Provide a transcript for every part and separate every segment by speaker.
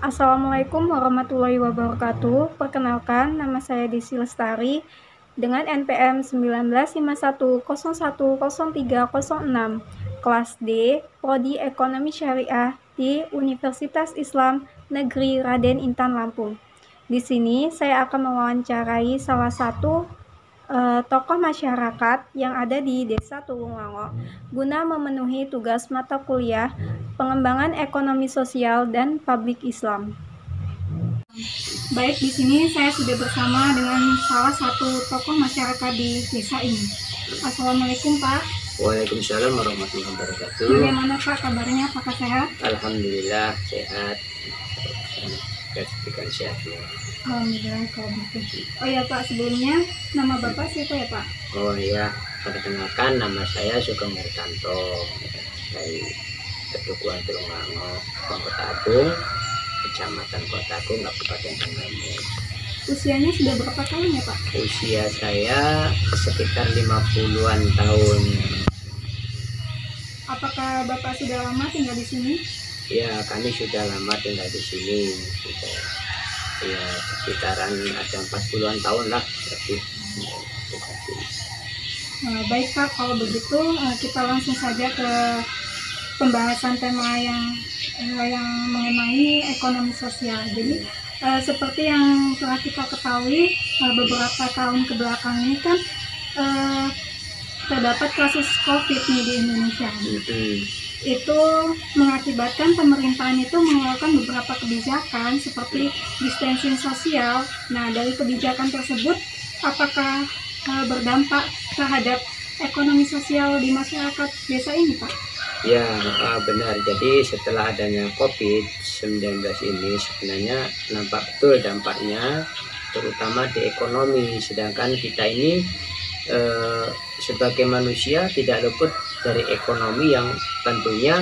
Speaker 1: Assalamualaikum warahmatullahi wabarakatuh. Perkenalkan, nama saya Desi Lestari dengan NPM 1951010306, kelas D, Prodi Ekonomi Syariah di Universitas Islam Negeri Raden Intan Lampung. Di sini saya akan mewawancarai salah satu tokoh masyarakat yang ada di Desa Tulungago guna memenuhi tugas mata kuliah Pengembangan Ekonomi Sosial dan Publik Islam. Baik, di sini saya sudah bersama dengan salah satu tokoh masyarakat di desa ini. Assalamualaikum Pak.
Speaker 2: Waalaikumsalam warahmatullahi wabarakatuh.
Speaker 1: Bagaimana Pak kabarnya? Apakah sehat?
Speaker 2: Alhamdulillah sehat. Kasihkan sehat ya.
Speaker 1: Alhamdulillah kalau begitu. Oh ya Pak, sebelumnya nama Bapak siapa ya Pak?
Speaker 2: Oh iya, perkenalkan nama saya Sugeng Hartanto dari Ketukuan Tulungago, Kota Agung, Kecamatan Kota Agung, Kabupaten Tangerang.
Speaker 1: Usianya sudah berapa tahun ya Pak?
Speaker 2: Usia saya sekitar 50-an tahun.
Speaker 1: Apakah Bapak sudah lama tinggal di sini?
Speaker 2: Ya, kami sudah lama tinggal di sini. Sudah ya sekitaran ada 40-an tahun lah lebih.
Speaker 1: Baik Pak, kalau begitu kita langsung saja ke pembahasan tema yang mengenai ekonomi sosial. Jadi seperti yang telah kita ketahui, beberapa tahun kebelakang ini kan terdapat kasus COVID nih di Indonesia. Itu mengakibatkan pemerintahan itu mengeluarkan beberapa kebijakan seperti distancing sosial. Nah, dari kebijakan tersebut apakah berdampak terhadap ekonomi sosial di masyarakat desa ini Pak?
Speaker 2: Ya, benar. Jadi setelah adanya COVID-19 ini sebenarnya nampak betul dampaknya, terutama di ekonomi. Sedangkan kita ini sebagai manusia tidak luput dari ekonomi yang tentunya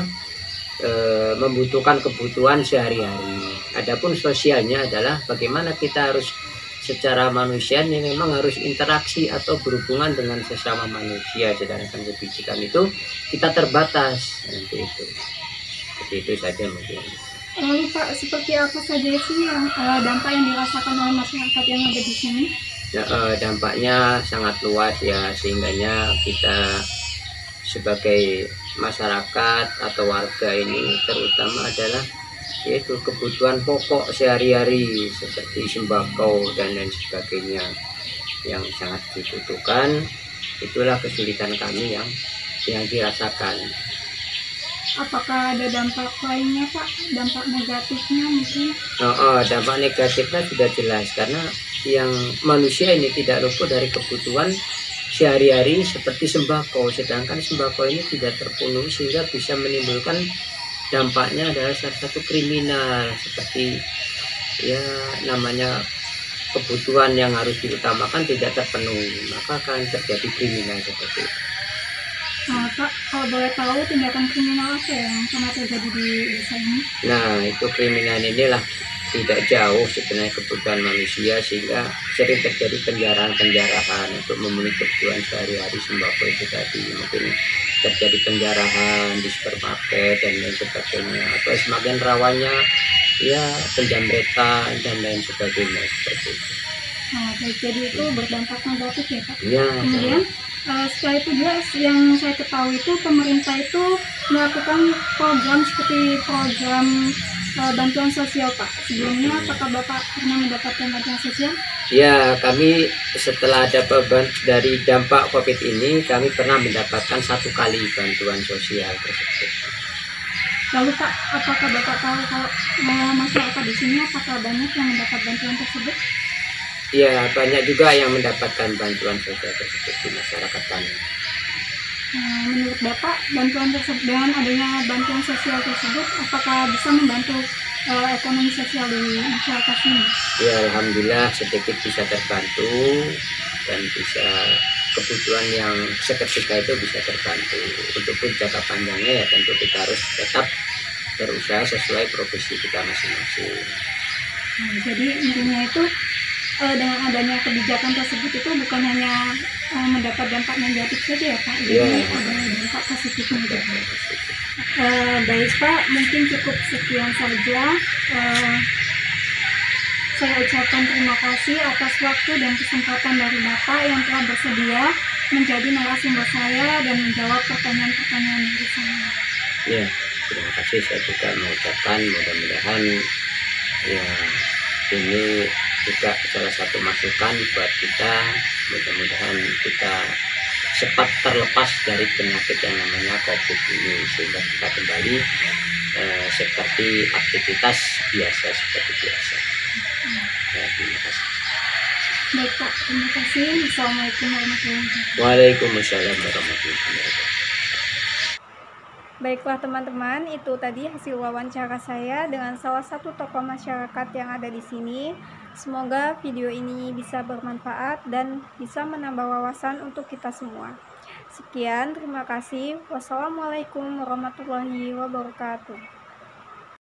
Speaker 2: membutuhkan kebutuhan sehari-hari. Adapun sosialnya adalah bagaimana kita harus secara manusia ini memang harus interaksi atau berhubungan dengan sesama manusia, sedangkan kebijakan itu kita terbatas nanti itu. Seperti itu saja mungkin.
Speaker 1: Lalu Pak, seperti apa saja sih yang dampak yang dirasakan oleh masyarakat yang ada di sini?
Speaker 2: Dampaknya sangat luas ya, sehingganya kita sebagai masyarakat atau warga ini terutama adalah yaitu kebutuhan pokok sehari-hari seperti sembako dan lain sebagainya yang sangat dibutuhkan. Itulah kesulitan kami yang dirasakan.
Speaker 1: Apakah ada dampak lainnya Pak? Dampak negatifnya mungkin?
Speaker 2: Dampak negatifnya sudah jelas, karena yang manusia ini tidak luput dari kebutuhan sehari-hari seperti sembako, sedangkan sembako ini tidak terpenuhi sehingga bisa menimbulkan dampaknya adalah salah satu kriminal, seperti ya namanya kebutuhan yang harus diutamakan tidak terpenuhi, maka akan terjadi kriminal seperti itu.
Speaker 1: Nah, Pak, kalau boleh tahu tindakan kriminal apa yang pernah terjadi di desa ini?
Speaker 2: Nah, itu kriminal inilah tidak jauh sebenarnya kebutuhan manusia, sehingga sering terjadi penjarahan untuk memenuhi kebutuhan sehari-hari sembako itu tadi. Mungkin terjadi penjarahan di supermarket dan lain sebagainya, atau semakin rawannya ya penjamretan dan lain sebagainya seperti itu.
Speaker 1: Nah, baik, jadi itu berdampak negatif ya Pak?
Speaker 2: Ya,
Speaker 1: kemudian setelah itu juga yang saya ketahui itu pemerintah itu melakukan program seperti program bantuan sosial Pak. Sebelumnya apakah Bapak pernah mendapatkan bantuan sosial?
Speaker 2: Ya, kami setelah ada beban dari dampak COVID ini, kami pernah mendapatkan 1 kali bantuan sosial tersebut.
Speaker 1: Lalu Pak, apakah Bapak tahu kalau masyarakat di sini apakah banyak yang mendapat bantuan tersebut?
Speaker 2: Ya, banyak juga yang mendapatkan bantuan sosial tersebut di masyarakat kami.
Speaker 1: Menurut Bapak, bantuan tersebut, dengan adanya bantuan sosial tersebut, apakah bisa membantu ekonomi sosial di masyarakat ini?
Speaker 2: Ya, alhamdulillah sedikit bisa terbantu dan bisa kebutuhan yang seketika itu bisa terbantu. Untuk jangka panjangnya ya tentu kita harus tetap berusaha sesuai profesi kita masing-masing.
Speaker 1: Jadi intinya itu dengan adanya kebijakan tersebut itu bukan hanya mendapat dampak negatif saja ya Pak, jadi ada dampak positifnya juga. Baik Pak, mungkin cukup sekian saja Saya ucapkan terima kasih atas waktu dan kesempatan dari Bapak yang telah bersedia menjadi narasumber saya dan menjawab pertanyaan-pertanyaan dari saya.
Speaker 2: Ya, terima kasih. Saya juga mengucapkan mudah-mudahan ya ini juga salah satu masukan buat kita. Mudah-mudahan kita cepat terlepas dari penyakit yang namanya COVID ini sehingga kita kembali seperti aktivitas biasa seperti biasa. Ya, terima kasih.
Speaker 1: Baik Pak, terima kasih. Assalamualaikum warahmatullahi wabarakatuh.
Speaker 2: Waalaikumsalam warahmatullahi wabarakatuh.
Speaker 1: Baiklah teman-teman, itu tadi hasil wawancara saya dengan salah satu tokoh masyarakat yang ada di sini. Semoga video ini bisa bermanfaat dan bisa menambah wawasan untuk kita semua. Sekian, terima kasih. Wassalamualaikum warahmatullahi wabarakatuh.